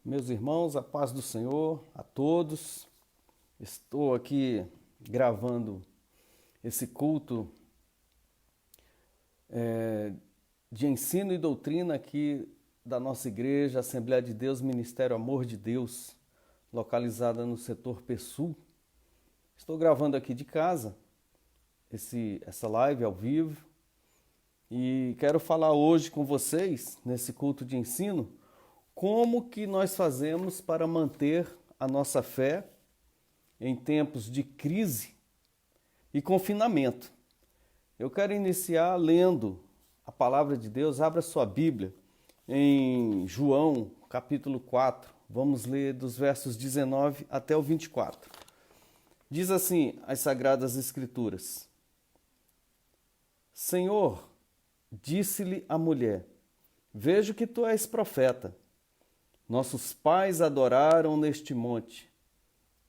Meus irmãos, a paz do Senhor a todos. Estou aqui gravando esse culto de ensino e doutrina aqui da nossa igreja, Assembleia de Deus, Ministério Amor de Deus, localizada no setor PSUL. Estou gravando aqui de casa essa live ao vivo e quero falar hoje com vocês, nesse culto de ensino, como que nós fazemos para manter a nossa fé em tempos de crise e confinamento. Eu quero iniciar lendo a palavra de Deus. Abra sua Bíblia em João, capítulo 4. Vamos ler dos versos 19 até o 24. Diz assim as Sagradas Escrituras: Senhor, disse-lhe a mulher, vejo que tu és profeta. Nossos pais adoraram neste monte,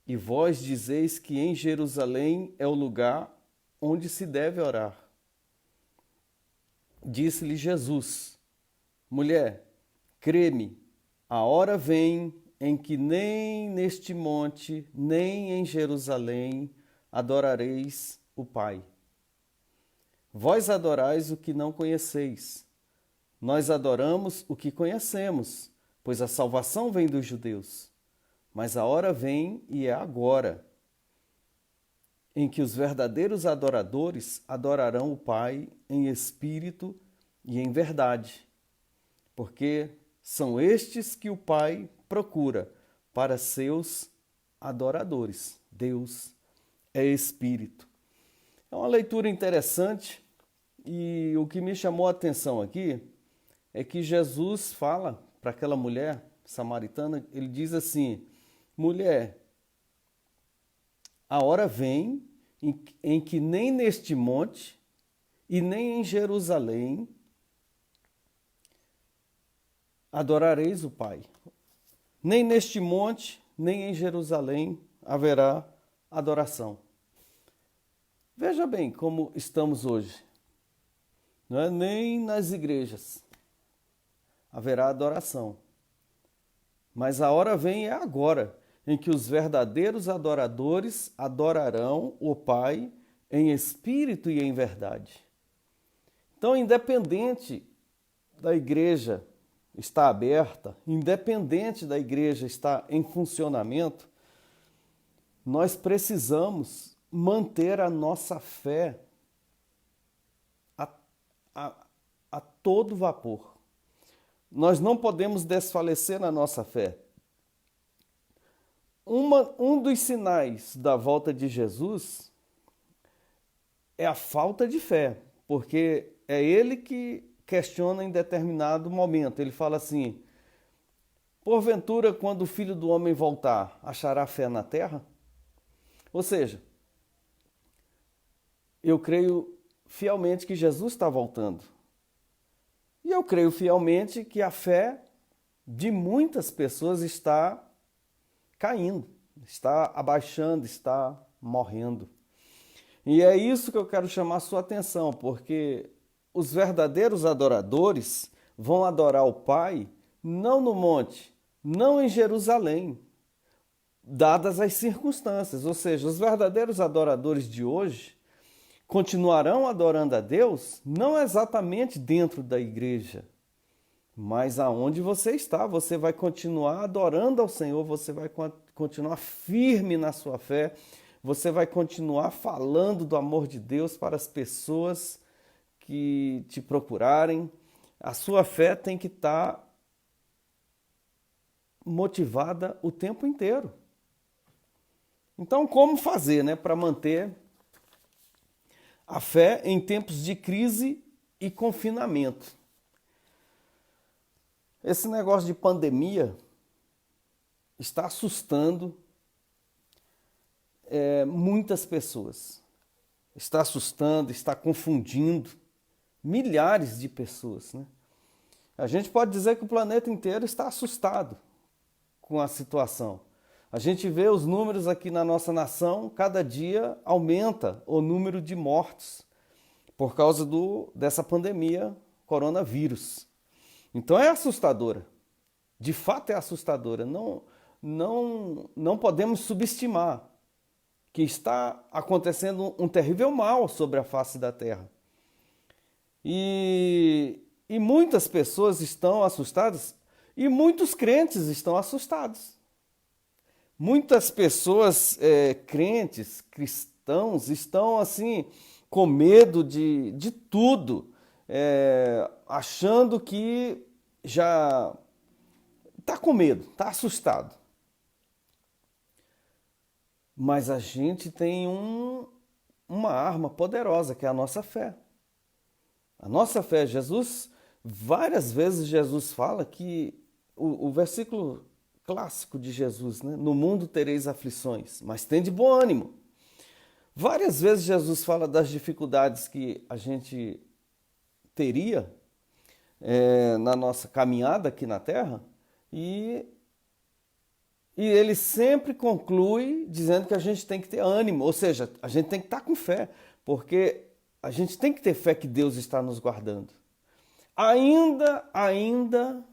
e vós dizeis que em Jerusalém é o lugar onde se deve orar. Disse-lhe Jesus, mulher, crê-me, a hora vem em que nem neste monte, nem em Jerusalém adorareis o Pai. Vós adorais o que não conheceis. Nós adoramos o que conhecemos, pois a salvação vem dos judeus. Mas a hora vem, e é agora, em que os verdadeiros adoradores adorarão o Pai em espírito e em verdade, porque são estes que o Pai procura para seus adoradores. Deus é espírito. É uma leitura interessante, e o que me chamou a atenção aqui é que Jesus fala para aquela mulher samaritana, ele diz assim, mulher, a hora vem em que nem neste monte e nem em Jerusalém adorareis o Pai. Nem neste monte, nem em Jerusalém haverá adoração. Veja bem como estamos hoje. Não é nem nas igrejas haverá adoração. Mas a hora vem, é agora, em que os verdadeiros adoradores adorarão o Pai em espírito e em verdade. Então, independente da igreja estar aberta, independente da igreja estar em funcionamento, nós precisamos manter a nossa fé a todo vapor. Nós não podemos desfalecer na nossa fé. Um dos sinais da volta de Jesus é a falta de fé, porque é ele que questiona em determinado momento. Ele fala assim, porventura, quando o Filho do Homem voltar, achará fé na terra? Ou seja, eu creio fielmente que Jesus está voltando. E eu creio fielmente que a fé de muitas pessoas está caindo, está abaixando, está morrendo. E é isso que eu quero chamar a sua atenção, porque os verdadeiros adoradores vão adorar o Pai não no monte, não em Jerusalém, dadas as circunstâncias. Ou seja, os verdadeiros adoradores de hoje continuarão adorando a Deus, não exatamente dentro da igreja, mas aonde você está, você vai continuar adorando ao Senhor, você vai continuar firme na sua fé, você vai continuar falando do amor de Deus para as pessoas que te procurarem. A sua fé tem que estar motivada o tempo inteiro. Então, como fazer, para manter a fé em tempos de crise e confinamento? Esse negócio de pandemia está assustando muitas pessoas. Está assustando, está confundindo milhares de pessoas. A gente pode dizer que o planeta inteiro está assustado com a situação. A gente vê os números aqui na nossa nação, cada dia aumenta o número de mortos por causa dessa pandemia coronavírus. Então é assustadora. De fato é assustadora. Não podemos subestimar que está acontecendo um terrível mal sobre a face da terra. E muitas pessoas estão assustadas e muitos crentes estão assustados. Muitas pessoas crentes, cristãos, estão assim com medo de tudo, achando que já está com medo, está assustado. Mas a gente tem uma arma poderosa, que é a nossa fé. A nossa fé, várias vezes Jesus fala que, o versículo clássico de Jesus, né? No mundo tereis aflições, mas tende bom ânimo. Várias vezes Jesus fala das dificuldades que a gente teria na nossa caminhada aqui na Terra, e ele sempre conclui dizendo que a gente tem que ter ânimo, ou seja, a gente tem que estar com fé, porque a gente tem que ter fé que Deus está nos guardando. Ainda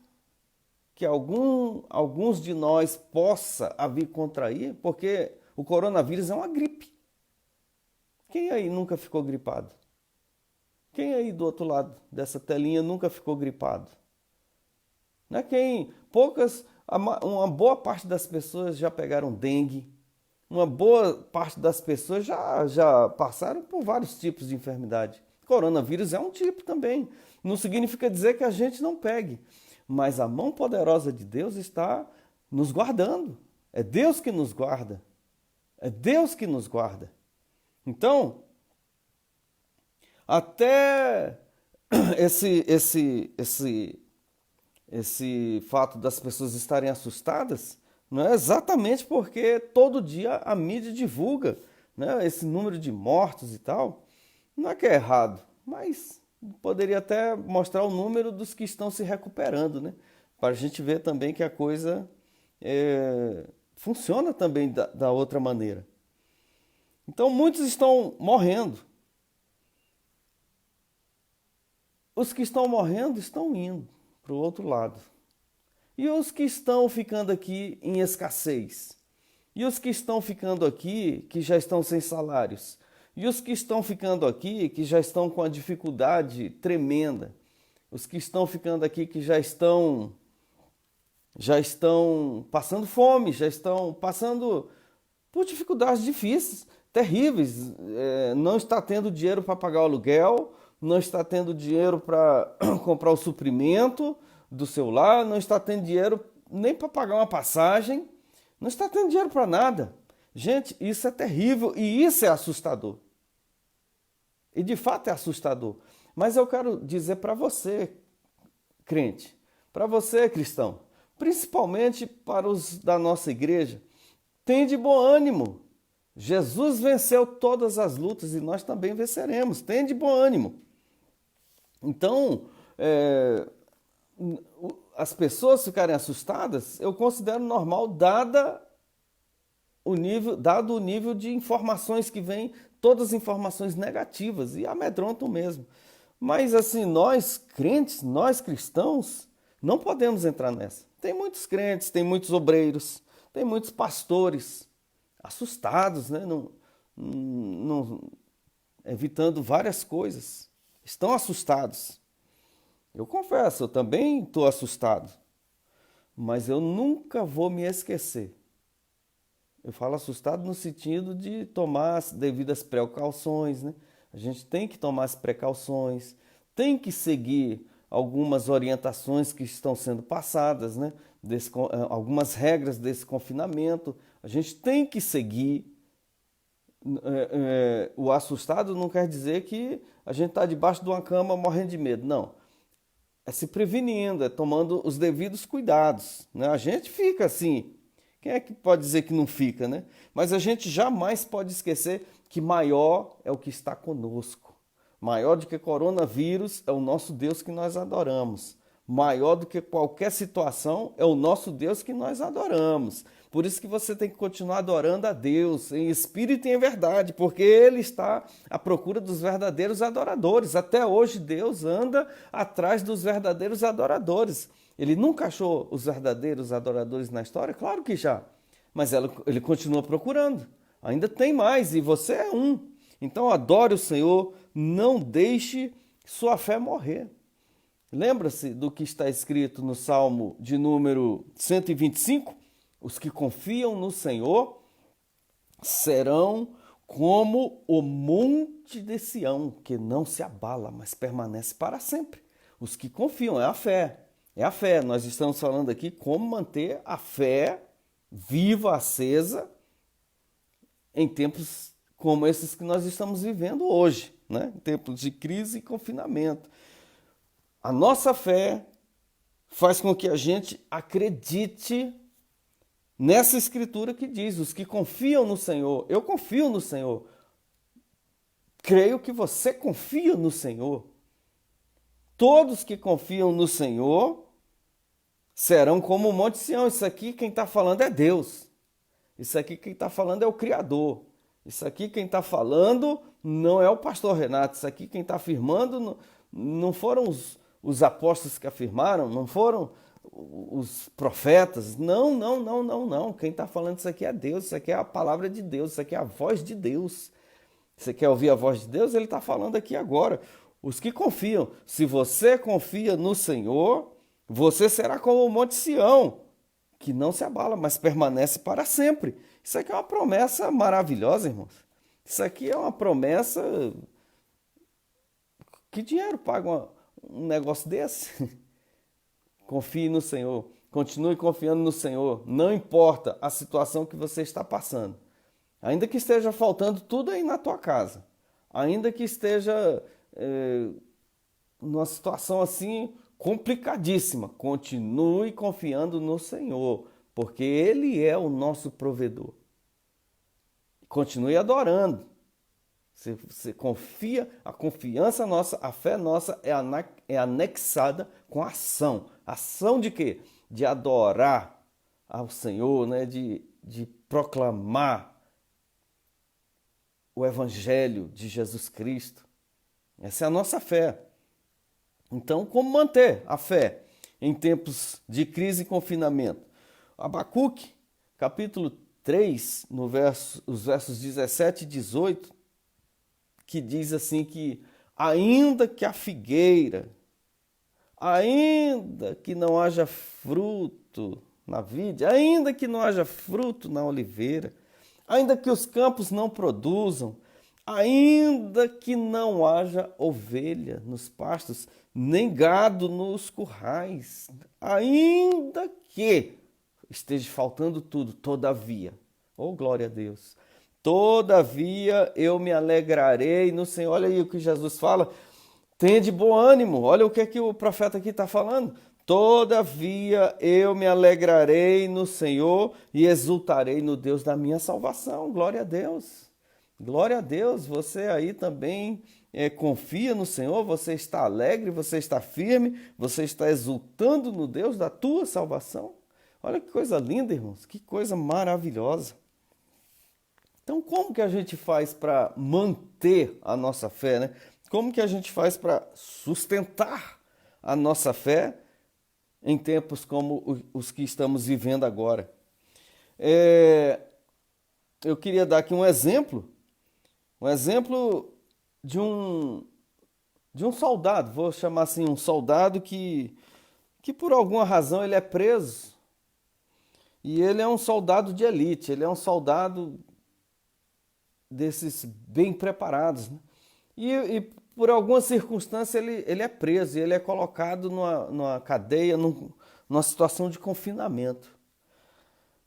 que alguns de nós possa vir contrair, porque o coronavírus é uma gripe. Quem aí nunca ficou gripado? Quem aí do outro lado dessa telinha nunca ficou gripado? Né? Uma boa parte das pessoas já pegaram dengue, uma boa parte das pessoas já passaram por vários tipos de enfermidade. Coronavírus é um tipo também. Não significa dizer que a gente não pegue, mas a mão poderosa de Deus está nos guardando. É Deus que nos guarda. É Deus que nos guarda. Então, até esse fato das pessoas estarem assustadas, não é exatamente porque todo dia a mídia divulga, né, esse número de mortos e tal. Não é que é errado, mas poderia até mostrar o número dos que estão se recuperando, né, para a gente ver também que a coisa funciona também da outra maneira. Então muitos estão morrendo. Os que estão morrendo estão indo para o outro lado. E os que estão ficando aqui em escassez? E os que estão ficando aqui que já estão sem salários? E os que estão ficando aqui que já estão com a dificuldade tremenda? Os que estão ficando aqui que já estão passando fome, já estão passando por dificuldades difíceis, terríveis. Não está tendo dinheiro para pagar o aluguel, não está tendo dinheiro para comprar o suprimento do seu lar, não está tendo dinheiro nem para pagar uma passagem, não está tendo dinheiro para nada. Gente, isso é terrível e isso é assustador. E de fato é assustador. Mas eu quero dizer para você, crente, para você, cristão, principalmente para os da nossa igreja, tem de bom ânimo. Jesus venceu todas as lutas e nós também venceremos. Tem de bom ânimo. Então, as pessoas ficarem assustadas, eu considero normal, dado o nível de informações que vêm, todas as informações negativas, e amedrontam mesmo. Mas assim, nós crentes, nós cristãos, não podemos entrar nessa. Tem muitos crentes, tem muitos obreiros, tem muitos pastores assustados, né? Evitando várias coisas. Estão assustados. Eu confesso, eu também estou assustado. Mas eu nunca vou me esquecer. Eu falo assustado no sentido de tomar as devidas precauções, né? A gente tem que tomar as precauções, tem que seguir algumas orientações que estão sendo passadas, né? Algumas regras desse confinamento. A gente tem que seguir. O assustado não quer dizer que a gente está debaixo de uma cama morrendo de medo, não. É se prevenindo, é tomando os devidos cuidados, né? A gente fica assim, quem é que pode dizer que não fica, né? Mas a gente jamais pode esquecer que maior é o que está conosco. Maior do que coronavírus é o nosso Deus que nós adoramos. Maior do que qualquer situação é o nosso Deus que nós adoramos. Por isso que você tem que continuar adorando a Deus em espírito e em verdade, porque Ele está à procura dos verdadeiros adoradores. Até hoje Deus anda atrás dos verdadeiros adoradores. Ele nunca achou os verdadeiros adoradores na história? Claro que já. Mas ele continua procurando. Ainda tem mais e você é um. Então adore o Senhor, não deixe sua fé morrer. Lembra-se do que está escrito no Salmo de número 125? Os que confiam no Senhor serão como o monte de Sião, que não se abala, mas permanece para sempre. Os que confiam, é a fé. É a fé. Nós estamos falando aqui como manter a fé viva, acesa, em tempos como esses que nós estamos vivendo hoje, né? Em tempos de crise e confinamento. A nossa fé faz com que a gente acredite nessa escritura que diz, os que confiam no Senhor, eu confio no Senhor. Creio que você confia no Senhor. Todos que confiam no Senhor serão como o Monte Sião. Isso aqui quem está falando é Deus. Isso aqui quem está falando é o Criador. Isso aqui quem está falando não é o pastor Renato. Isso aqui quem está afirmando não foram os apóstolos que afirmaram, não foram os profetas. Não. Quem está falando isso aqui é Deus. Isso aqui é a palavra de Deus. Isso aqui é a voz de Deus. Você quer ouvir a voz de Deus? Ele está falando aqui agora. Os que confiam. Se você confia no Senhor, você será como o Monte Sião, que não se abala, mas permanece para sempre. Isso aqui é uma promessa maravilhosa, irmãos. Isso aqui é uma promessa... Que dinheiro paga um negócio desse? Confie no Senhor. Continue confiando no Senhor. Não importa a situação que você está passando. Ainda que esteja faltando tudo aí na tua casa. Ainda que esteja numa situação assim complicadíssima. Continue confiando no Senhor, porque Ele é o nosso provedor. Continue adorando. Você confia, a confiança nossa, a fé nossa é anexada com a ação. Ação de quê? De adorar ao Senhor, né? de proclamar o Evangelho de Jesus Cristo. Essa é a nossa fé. Então, como manter a fé em tempos de crise e confinamento? Abacuque, capítulo 3, os versos 17 e 18, que diz assim que ainda que a figueira, ainda que não haja fruto na vide, ainda que não haja fruto na oliveira, ainda que os campos não produzam, ainda que não haja ovelha nos pastos, nem gado nos currais, ainda que esteja faltando tudo, todavia, oh glória a Deus, todavia eu me alegrarei no Senhor. Olha aí o que Jesus fala, tenha de bom ânimo, olha o que é que o profeta aqui está falando. Todavia eu me alegrarei no Senhor e exultarei no Deus da minha salvação. Glória a Deus. Glória a Deus. Você aí também confia no Senhor, você está alegre, você está firme, você está exultando no Deus da tua salvação. Olha que coisa linda, irmãos. Que coisa maravilhosa. Então, como que a gente faz para manter a nossa fé, né? Como que a gente faz para sustentar a nossa fé em tempos como os que estamos vivendo agora? Eu queria dar aqui um exemplo de um soldado, vou chamar assim, um soldado que por alguma razão ele é preso, e ele é um soldado de elite, ele é um soldado desses bem preparados, né? E por alguma circunstância ele é preso, e ele é colocado numa cadeia, numa situação de confinamento.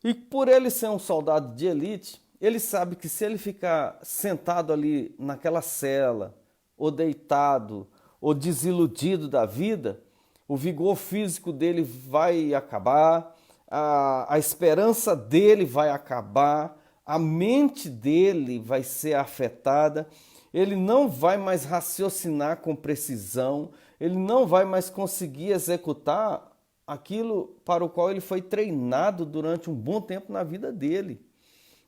E por ele ser um soldado de elite, ele sabe que se ele ficar sentado ali naquela cela, ou deitado, ou desiludido da vida, o vigor físico dele vai acabar, a esperança dele vai acabar, a mente dele vai ser afetada, ele não vai mais raciocinar com precisão, ele não vai mais conseguir executar aquilo para o qual ele foi treinado durante um bom tempo na vida dele.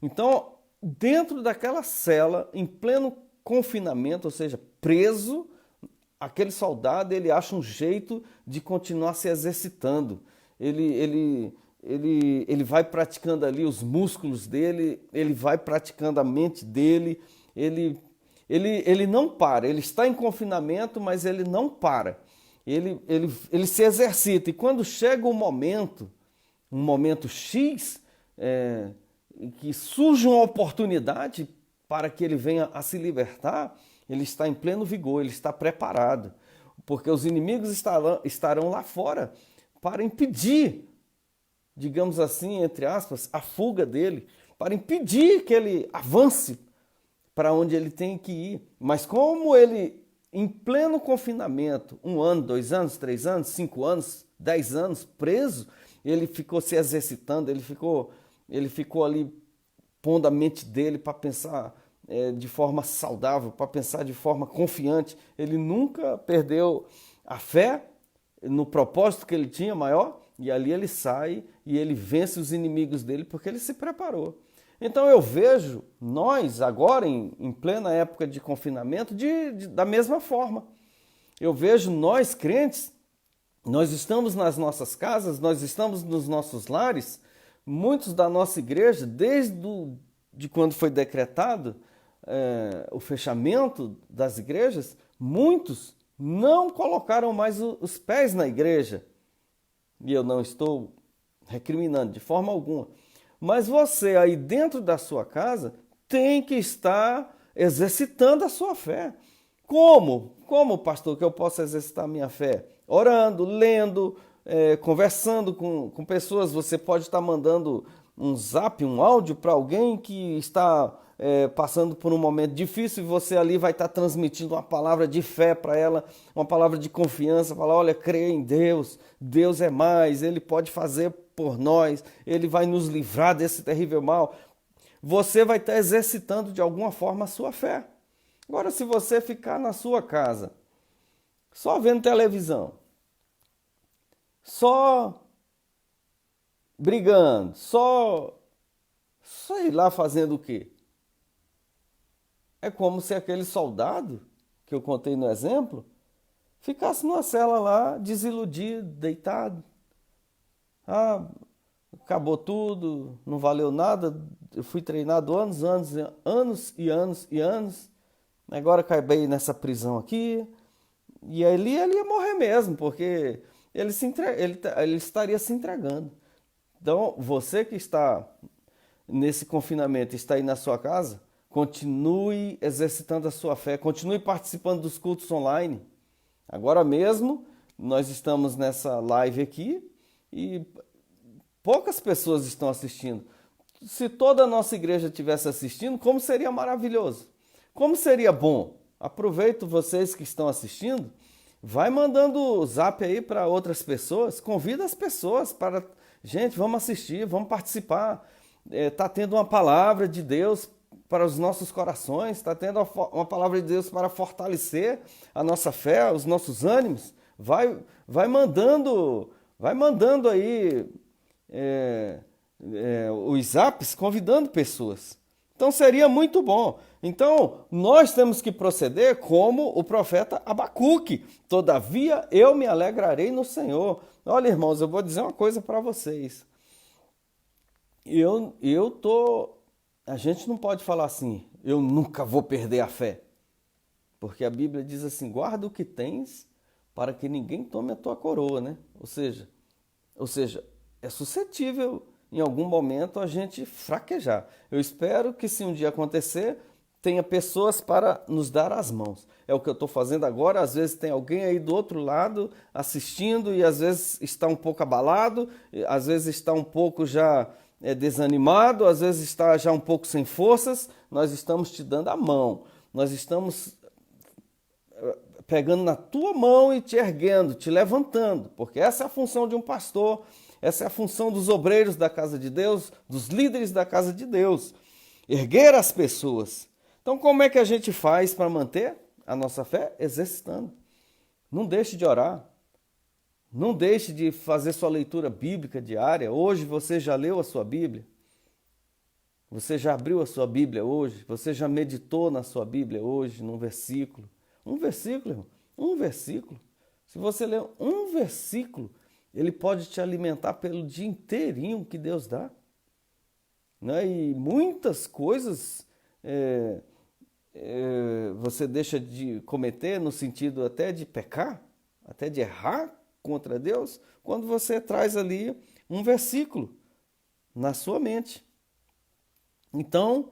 Então, dentro daquela cela, em pleno confinamento, ou seja, preso aquele soldado, ele acha um jeito de continuar se exercitando. Ele vai praticando ali os músculos dele, ele vai praticando a mente dele, ele não para, ele está em confinamento, mas ele não para. Ele se exercita, e quando chega um momento X, que surge uma oportunidade para que ele venha a se libertar, ele está em pleno vigor, ele está preparado, porque os inimigos estarão lá fora para impedir, digamos assim, entre aspas, a fuga dele, para impedir que ele avance para onde ele tem que ir. Mas como ele, em pleno confinamento, 1 ano, 2 anos, 3 anos, 5 anos, 10 anos preso, ele ficou se exercitando, ele ficou ali pondo a mente dele para pensar de forma saudável, para pensar de forma confiante. Ele nunca perdeu a fé no propósito que ele tinha maior, e ali ele sai e ele vence os inimigos dele porque ele se preparou. Então eu vejo nós agora em plena época de confinamento da mesma forma. Eu vejo nós crentes, nós estamos nas nossas casas, nós estamos nos nossos lares, muitos da nossa igreja, de quando foi decretado o fechamento das igrejas, muitos não colocaram mais os pés na igreja. E eu não estou recriminando de forma alguma. Mas você aí dentro da sua casa tem que estar exercitando a sua fé. Como? Como, pastor, que eu posso exercitar a minha fé? Orando, lendo, conversando com pessoas. Você pode estar mandando um zap, um áudio para alguém que está passando por um momento difícil, e você ali vai estar transmitindo uma palavra de fé para ela, uma palavra de confiança, falar, olha, creia em Deus, Deus é mais, Ele pode fazer por nós, Ele vai nos livrar desse terrível mal. Você vai estar exercitando de alguma forma a sua fé. Agora, se você ficar na sua casa, só vendo televisão, só brigando, só sei lá fazendo o quê? É como se aquele soldado, que eu contei no exemplo, ficasse numa cela lá, desiludido, deitado. Ah, acabou tudo, não valeu nada, eu fui treinado anos e anos, agora acabei nessa prisão aqui, e ali ele ia morrer mesmo, porque ele estaria se entregando. Então, você que está nesse confinamento, está aí na sua casa, continue exercitando a sua fé, continue participando dos cultos online. Agora mesmo, nós estamos nessa live aqui e poucas pessoas estão assistindo. Se toda a nossa igreja estivesse assistindo, como seria maravilhoso. Como seria bom. Aproveito vocês que estão assistindo, vai mandando o zap aí para outras pessoas, convida as pessoas para... Gente, vamos assistir, vamos participar. Está tendo uma palavra de Deus para os nossos corações, está tendo uma palavra de Deus para fortalecer a nossa fé, os nossos ânimos. Vai mandando aí os zaps, convidando pessoas. Então seria muito bom. Então nós temos que proceder como o profeta Abacuque. Todavia eu me alegrarei no Senhor. Olha, irmãos, eu vou dizer uma coisa para vocês. A gente não pode falar assim, eu nunca vou perder a fé. Porque a Bíblia diz assim, guarda o que tens para que ninguém tome a tua coroa, né? Ou seja, é suscetível em algum momento a gente fraquejar. Eu espero que se um dia acontecer, tenha pessoas para nos dar as mãos. É o que eu estou fazendo agora, às vezes tem alguém aí do outro lado assistindo e às vezes está um pouco abalado, às vezes está um pouco já desanimado, às vezes está já um pouco sem forças. Nós estamos te dando a mão, nós estamos pegando na tua mão e te erguendo, te levantando, porque essa é a função de um pastor, essa é a função dos obreiros da casa de Deus, dos líderes da casa de Deus, erguer as pessoas. Então, como é que a gente faz para manter a nossa fé? Exercitando. Não deixe de orar. Não deixe de fazer sua leitura bíblica diária. Hoje você já leu a sua Bíblia? Você já abriu a sua Bíblia hoje? Você já meditou na sua Bíblia hoje, num versículo? Um versículo, irmão. Um versículo. Se você ler um versículo, ele pode te alimentar pelo dia inteirinho que Deus dá. Né? E muitas coisas você deixa de cometer no sentido até de pecar, até de errar contra Deus, quando você traz ali um versículo na sua mente. Então,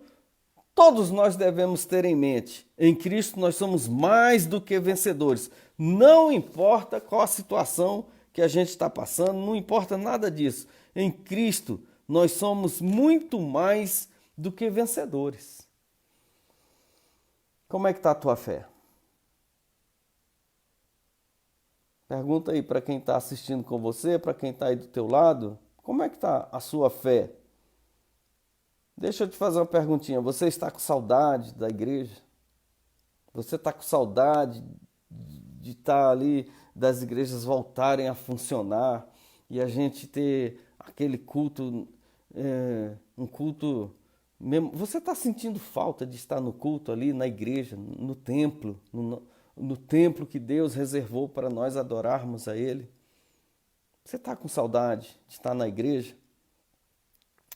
todos nós devemos ter em mente, em Cristo nós somos mais do que vencedores. Não importa qual a situação que a gente está passando, não importa nada disso. Em Cristo nós somos muito mais do que vencedores. Como é que está a tua fé? Pergunta aí para quem está assistindo com você, para quem está aí do teu lado, como é que está a sua fé? Deixa eu te fazer uma perguntinha. Você está com saudade da igreja? Você está com saudade de estar ali, das igrejas voltarem a funcionar e a gente ter aquele culto, um culto mesmo? Você está sentindo falta de estar no culto ali, na igreja, no templo, no templo que Deus reservou para nós adorarmos a Ele? Você está com saudade de estar na igreja?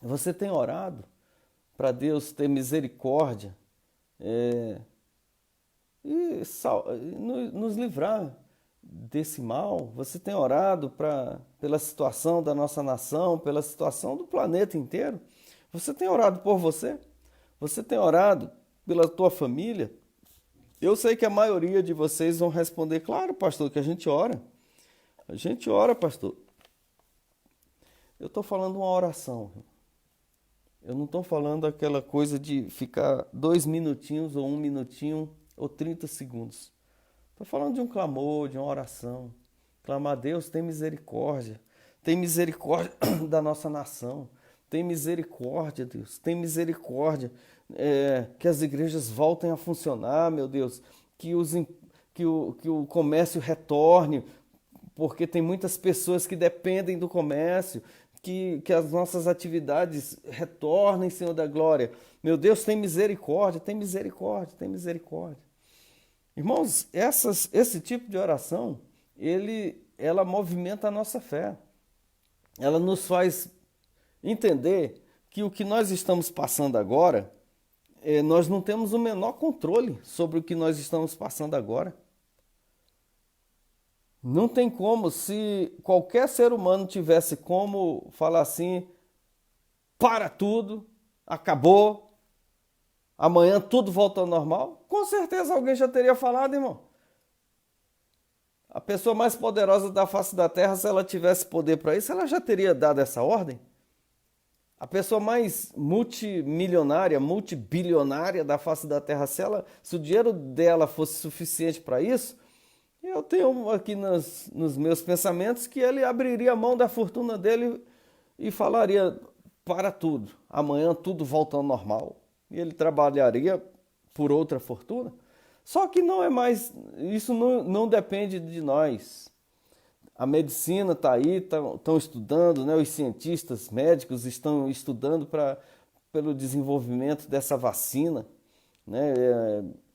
Você tem orado para Deus ter misericórdia e nos livrar desse mal? Você tem orado pela situação da nossa nação, pela situação do planeta inteiro? Você tem orado por você? Você tem orado pela tua família? Eu sei que a maioria de vocês vão responder, claro, pastor, que a gente ora. A gente ora, pastor. Eu estou falando uma oração. Eu não estou falando aquela coisa de ficar 2 minutinhos ou 1 minutinho ou 30 segundos. Estou falando de um clamor, de uma oração. Clamar a Deus, tem misericórdia. Tem misericórdia da nossa nação. Tem misericórdia, Deus. Tem misericórdia. Que as igrejas voltem a funcionar, meu Deus. Que o comércio retorne, porque tem muitas pessoas que dependem do comércio. Que as nossas atividades retornem, Senhor da glória. Meu Deus, tem misericórdia, tem misericórdia, tem misericórdia. Irmãos, esse tipo de oração, ela movimenta a nossa fé. Ela nos faz entender que o que nós estamos passando agora, nós não temos o menor controle sobre o que nós estamos passando agora. Não tem como, se qualquer ser humano tivesse como falar assim, para tudo, acabou, amanhã tudo volta ao normal, com certeza alguém já teria falado, irmão. A pessoa mais poderosa da face da terra, se ela tivesse poder para isso, ela já teria dado essa ordem. A pessoa mais multimilionária, multibilionária da face da terra, se o dinheiro dela fosse suficiente para isso, eu tenho aqui nos meus pensamentos que ele abriria a mão da fortuna dele e falaria para tudo. Amanhã tudo volta ao normal. E ele trabalharia por outra fortuna. Só que não é mais, isso não depende de nós. A medicina está aí, estão estudando, né? Os cientistas médicos estão estudando pelo desenvolvimento dessa vacina, né?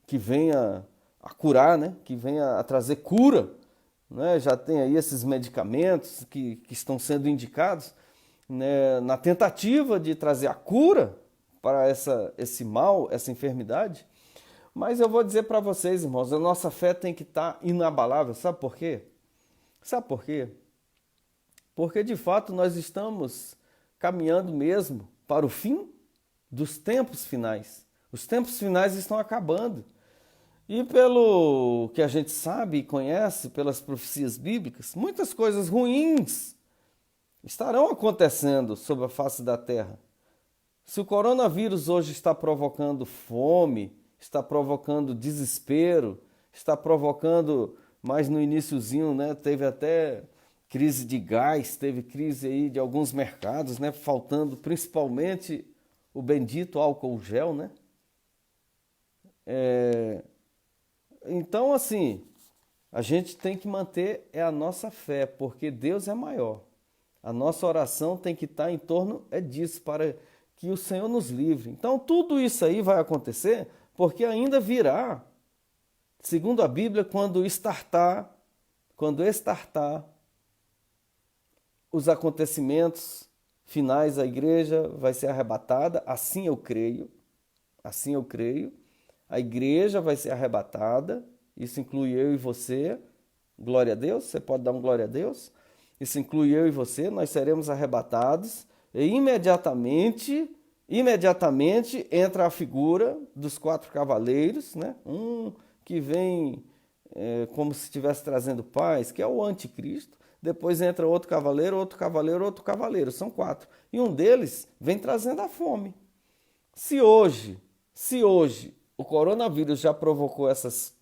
Que venha a curar, né? Que venha a trazer cura, né? Já tem aí esses medicamentos que estão sendo indicados, né? Na tentativa de trazer a cura para esse mal, essa enfermidade. Mas eu vou dizer para vocês, irmãos, a nossa fé tem que estar inabalável. Sabe por quê? Sabe por quê? Porque de fato nós estamos caminhando mesmo para o fim dos tempos finais. Os tempos finais estão acabando. E pelo que a gente sabe e conhece, pelas profecias bíblicas, muitas coisas ruins estarão acontecendo sobre a face da terra. Se o coronavírus hoje está provocando fome, está provocando desespero, está provocando, mais no iniciozinho, né, teve até crise de gás, teve crise aí de alguns mercados, né, faltando principalmente o bendito álcool gel, né? Então, assim, a gente tem que manter a nossa fé, porque Deus é maior. A nossa oração tem que estar em torno disso, para que o Senhor nos livre. Então, tudo isso aí vai acontecer porque ainda virá Segundo a Bíblia, quando estartar os acontecimentos finais, a igreja vai ser arrebatada, assim eu creio, a igreja vai ser arrebatada, isso inclui eu e você, glória a Deus, você pode dar um glória a Deus, isso inclui eu e você, nós seremos arrebatados, e imediatamente entra a figura dos 4 cavaleiros, né? Um que vem como se estivesse trazendo paz, que é o anticristo. Depois entra outro cavaleiro, outro cavaleiro, outro cavaleiro. São 4. E um deles vem trazendo a fome. Se hoje o coronavírus já provocou essas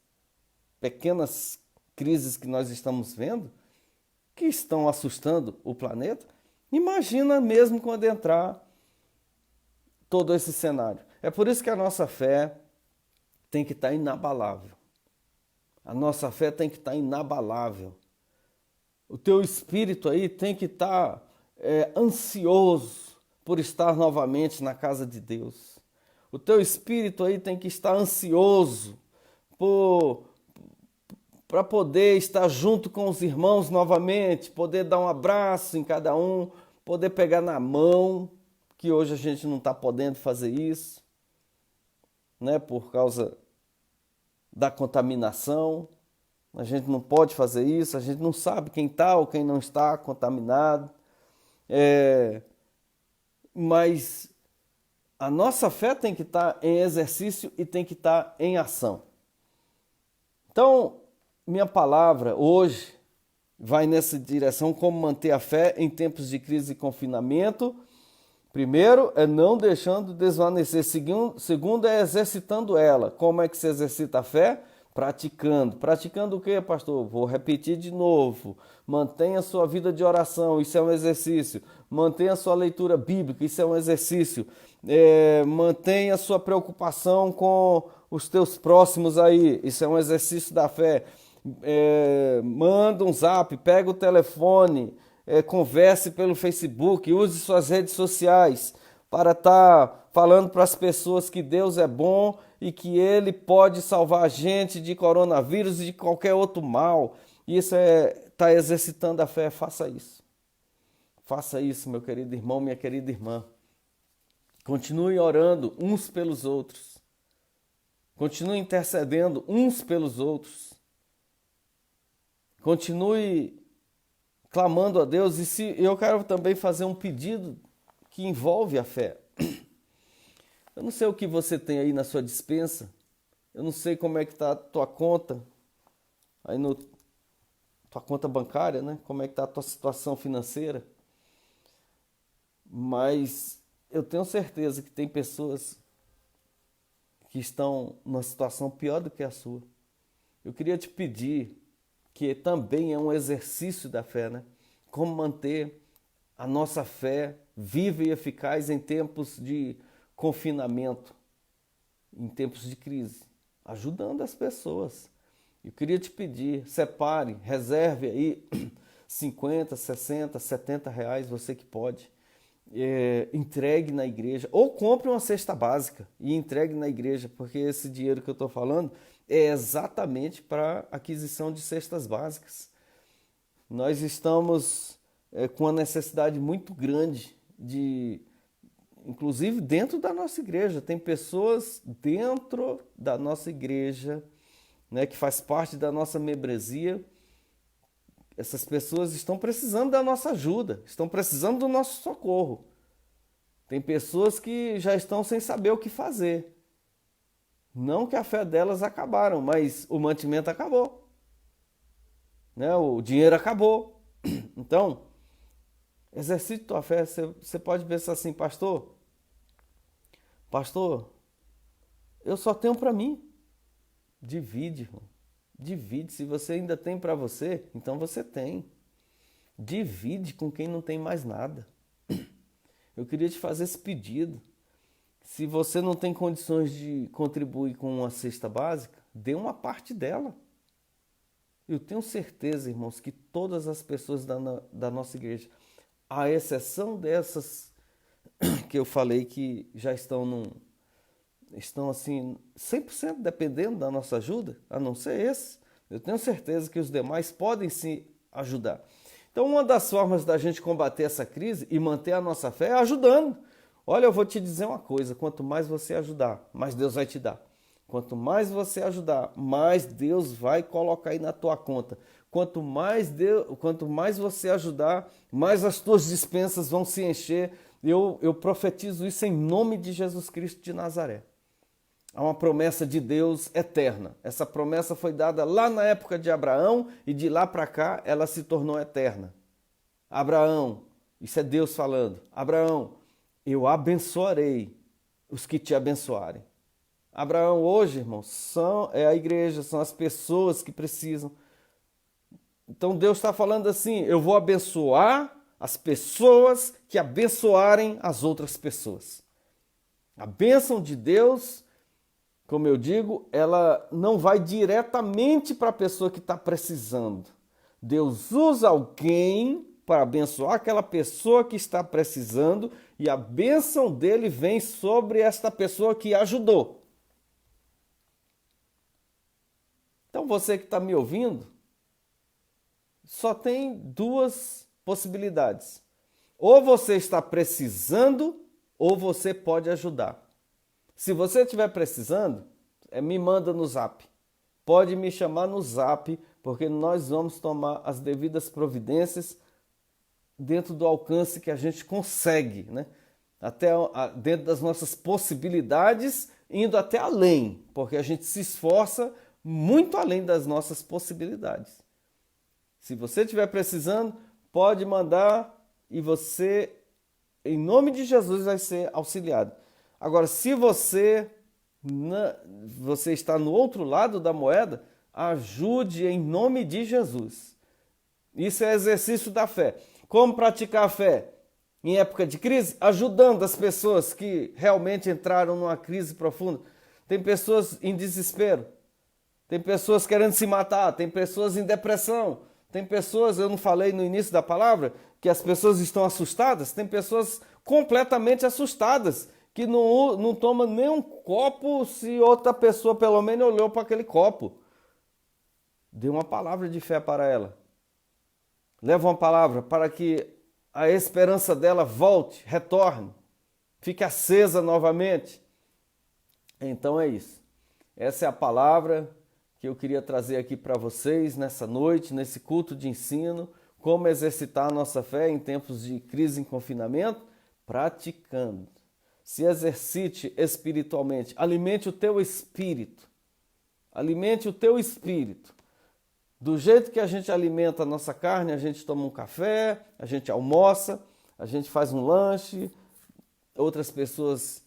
pequenas crises que nós estamos vendo, que estão assustando o planeta, imagina mesmo quando entrar todo esse cenário. É por isso que a nossa fé tem que estar inabalável. A nossa fé tem que estar inabalável. O teu espírito aí tem que estar ansioso por estar novamente na casa de Deus. O teu espírito aí tem que estar ansioso para poder estar junto com os irmãos novamente, poder dar um abraço em cada um, poder pegar na mão, que hoje a gente não está podendo fazer isso, né, por causa da contaminação. A gente não pode fazer isso, a gente não sabe quem está ou quem não está contaminado. Mas a nossa fé tem que estar em exercício e tem que estar em ação. Então, minha palavra hoje vai nessa direção, como manter a fé em tempos de crise e confinamento. Primeiro, é não deixando desvanecer. Segundo, é exercitando ela. Como é que se exercita a fé? Praticando. Praticando o quê, pastor? Vou repetir de novo. Mantenha a sua vida de oração, isso é um exercício. Mantenha a sua leitura bíblica, isso é um exercício. Mantenha a sua preocupação com os teus próximos aí, isso é um exercício da fé. Manda um zap, pega o telefone, converse pelo Facebook, use suas redes sociais para estar falando para as pessoas que Deus é bom e que Ele pode salvar a gente de coronavírus e de qualquer outro mal. Isso está exercitando a fé, faça isso. Faça isso, meu querido irmão, minha querida irmã. Continue orando uns pelos outros. Continue intercedendo uns pelos outros. Continue clamando a Deus. E eu quero também fazer um pedido que envolve a fé. Eu não sei o que você tem aí na sua despensa. Eu não sei como é que está a tua conta, aí tua conta bancária, né? Como é que está a tua situação financeira. Mas eu tenho certeza que tem pessoas que estão numa situação pior do que a sua. Eu queria te pedir, que também é um exercício da fé, né? Como manter a nossa fé viva e eficaz em tempos de confinamento, em tempos de crise, ajudando as pessoas. Eu queria te pedir, separe, reserve aí 50, 60, 70 reais, você que pode, entregue na igreja, ou compre uma cesta básica e entregue na igreja, porque esse dinheiro que eu estou falando é exatamente para aquisição de cestas básicas. Nós estamos com uma necessidade muito grande inclusive dentro da nossa igreja, tem pessoas dentro da nossa igreja, né, que faz parte da nossa membresia. Essas pessoas estão precisando da nossa ajuda, estão precisando do nosso socorro. Tem pessoas que já estão sem saber o que fazer. Não que a fé delas acabaram, mas o mantimento acabou, né? O dinheiro acabou. Então, exercite tua fé. Você pode pensar assim, pastor, eu só tenho para mim. Divide, irmão. Divide. Se você ainda tem para você, então você tem. Divide com quem não tem mais nada. Eu queria te fazer esse pedido. Se você não tem condições de contribuir com uma cesta básica, dê uma parte dela. Eu tenho certeza, irmãos, que todas as pessoas da nossa igreja, à exceção dessas que eu falei que já estão estão assim 100% dependendo da nossa ajuda, a não ser esse. Eu tenho certeza que os demais podem sim ajudar. Então, uma das formas da gente combater essa crise e manter a nossa fé é ajudando. Olha, eu vou te dizer uma coisa, quanto mais você ajudar, mais Deus vai te dar. Quanto mais você ajudar, mais Deus vai colocar aí na tua conta. Quanto mais você ajudar, mais as tuas dispensas vão se encher. Eu profetizo isso em nome de Jesus Cristo de Nazaré. Há uma promessa de Deus eterna. Essa promessa foi dada lá na época de Abraão e de lá para cá ela se tornou eterna. Abraão, isso é Deus falando. Abraão, eu abençoarei os que te abençoarem. Abraão hoje, irmãos, é a igreja, são as pessoas que precisam. Então Deus está falando assim, eu vou abençoar as pessoas que abençoarem as outras pessoas. A bênção de Deus, como eu digo, ela não vai diretamente para a pessoa que está precisando. Deus usa alguém para abençoar aquela pessoa que está precisando e a bênção dele vem sobre esta pessoa que ajudou. Então você que está me ouvindo, só tem duas possibilidades. Ou você está precisando, ou você pode ajudar. Se você estiver precisando, me manda no zap. Pode me chamar no zap, porque nós vamos tomar as devidas providências dentro do alcance que a gente consegue, né? Até dentro das nossas possibilidades, indo até além, porque a gente se esforça muito além das nossas possibilidades. Se você estiver precisando, pode mandar e você, em nome de Jesus, vai ser auxiliado. Agora, se você está no outro lado da moeda, ajude em nome de Jesus. Isso é exercício da fé. Como praticar a fé? Em época de crise, ajudando as pessoas que realmente entraram numa crise profunda. Tem pessoas em desespero, tem pessoas querendo se matar, tem pessoas em depressão, tem pessoas, eu não falei no início da palavra, que as pessoas estão assustadas, tem pessoas completamente assustadas, que não toma nem um copo se outra pessoa pelo menos olhou para aquele copo. Dê uma palavra de fé para ela. Leva uma palavra para que a esperança dela volte, retorne, fique acesa novamente. Então é isso. Essa é a palavra que eu queria trazer aqui para vocês nessa noite, nesse culto de ensino, como exercitar a nossa fé em tempos de crise em confinamento, praticando. Se exercite espiritualmente, alimente o teu espírito. Alimente o teu espírito. Do jeito que a gente alimenta a nossa carne, a gente toma um café, a gente almoça, a gente faz um lanche, outras pessoas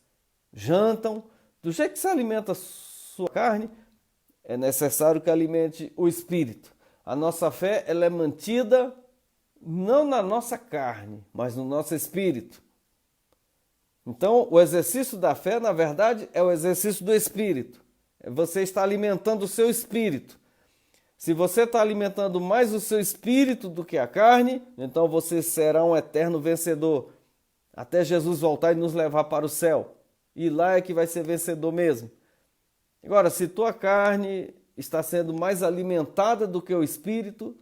jantam. Do jeito que você alimenta a sua carne, é necessário que alimente o espírito. A nossa fé ela é mantida não na nossa carne, mas no nosso espírito. Então, o exercício da fé, na verdade, é o exercício do espírito. Você está alimentando o seu espírito. Se você está alimentando mais o seu espírito do que a carne, então você será um eterno vencedor. Até Jesus voltar e nos levar para o céu. E lá é que vai ser vencedor mesmo. Agora, se tua carne está sendo mais alimentada do que o espírito,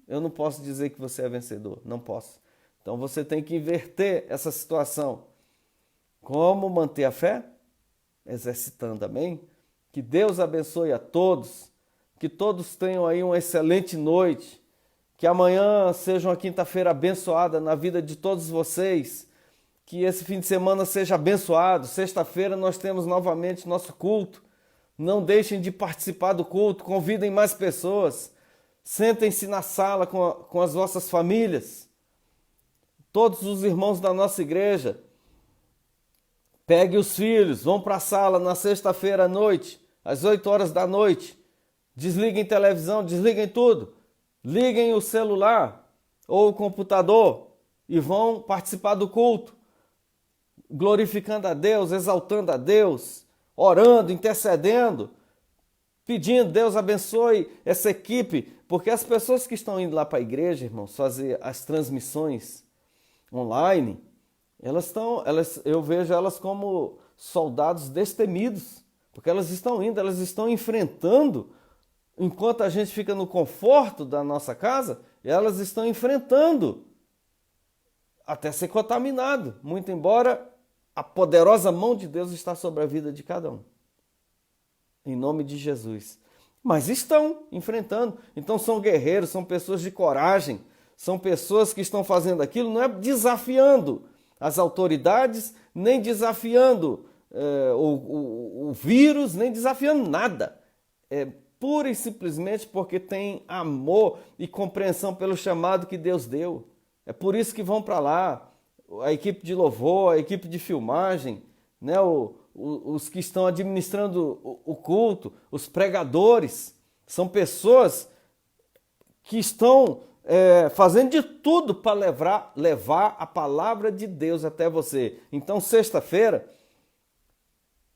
eu não posso dizer que você é vencedor. Não posso. Então você tem que inverter essa situação. Como manter a fé? Exercitando, amém? Que Deus abençoe a todos. Que todos tenham aí uma excelente noite. Que amanhã seja uma quinta-feira abençoada na vida de todos vocês. Que esse fim de semana seja abençoado. Sexta-feira nós temos novamente nosso culto. Não deixem de participar do culto. Convidem mais pessoas. Sentem-se na sala com as vossas famílias. Todos os irmãos da nossa igreja. Pegue os filhos. Vão para a sala na sexta-feira à noite. Às 8 horas da noite. Desliguem televisão, desliguem tudo. Liguem o celular ou o computador e vão participar do culto. Glorificando a Deus, exaltando a Deus, orando, intercedendo, pedindo, Deus abençoe essa equipe, porque as pessoas que estão indo lá para a igreja, irmãos, fazer as transmissões online, eu vejo elas como soldados destemidos, porque elas estão indo, elas estão enfrentando, enquanto a gente fica no conforto da nossa casa, elas estão enfrentando até ser contaminado, muito embora a poderosa mão de Deus está sobre a vida de cada um. Em nome de Jesus. Mas estão enfrentando. Então são guerreiros, são pessoas de coragem, são pessoas que estão fazendo aquilo, não é desafiando as autoridades, nem desafiando o vírus, nem desafiando nada. É pura e simplesmente porque tem amor e compreensão pelo chamado que Deus deu. É por isso que vão para lá. A equipe de louvor, a equipe de filmagem, né, os que estão administrando o culto, os pregadores, são pessoas que estão fazendo de tudo para levar a palavra de Deus até você. Então, sexta-feira,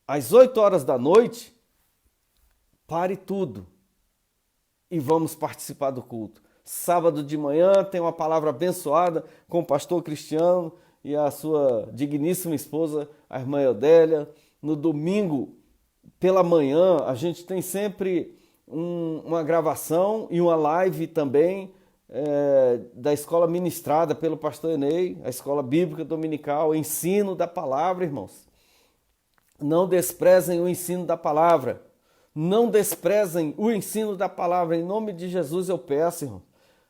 às 8 horas da noite, pare tudo e vamos participar do culto. Sábado de manhã tem uma palavra abençoada com o pastor Cristiano e a sua digníssima esposa, a irmã Eudélia. No domingo, pela manhã, a gente tem sempre uma gravação e uma live também da escola ministrada pelo pastor Enei, a escola bíblica dominical, ensino da palavra, irmãos. Não desprezem o ensino da palavra. Não desprezem o ensino da palavra. Em nome de Jesus eu peço, irmão.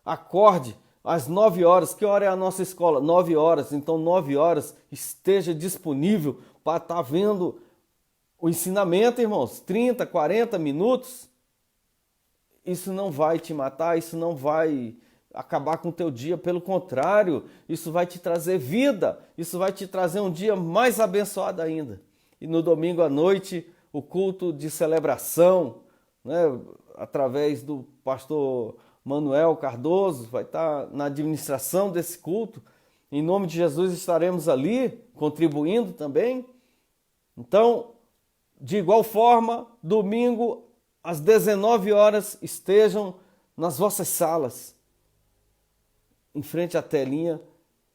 Acorde às 9 horas. Que hora é a nossa escola? 9 horas. Então, 9 horas, esteja disponível para estar vendo o ensinamento, irmãos. 30, 40 minutos. Isso não vai te matar, isso não vai acabar com o teu dia. Pelo contrário, isso vai te trazer vida. Isso vai te trazer um dia mais abençoado ainda. E no domingo à noite, o culto de celebração, né, através do pastor Manuel Cardoso, vai estar na administração desse culto. Em nome de Jesus estaremos ali, contribuindo também. Então, de igual forma, domingo às 19 horas, estejam nas vossas salas, em frente à telinha,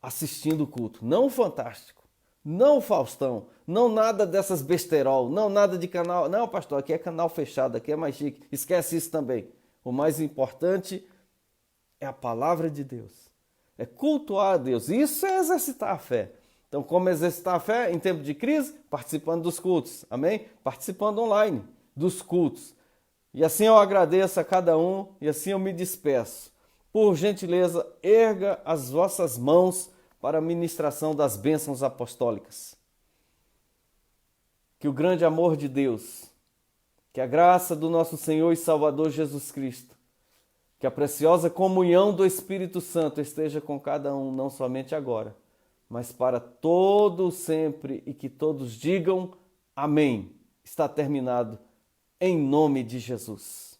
assistindo o culto. Não o Fantástico, não o Faustão, não nada dessas besterol, não nada de canal. Não, pastor, aqui é canal fechado, aqui é mais chique. Esquece isso também. O mais importante é a palavra de Deus. É cultuar a Deus. Isso é exercitar a fé. Então, como exercitar a fé em tempo de crise? Participando dos cultos. Amém? Participando online dos cultos. E assim eu agradeço a cada um e assim eu me despeço. Por gentileza, erga as vossas mãos para a ministração das bênçãos apostólicas. Que o grande amor de Deus, que a graça do nosso Senhor e Salvador Jesus Cristo, que a preciosa comunhão do Espírito Santo esteja com cada um, não somente agora, mas para todo sempre, e que todos digam amém. Está terminado, em nome de Jesus.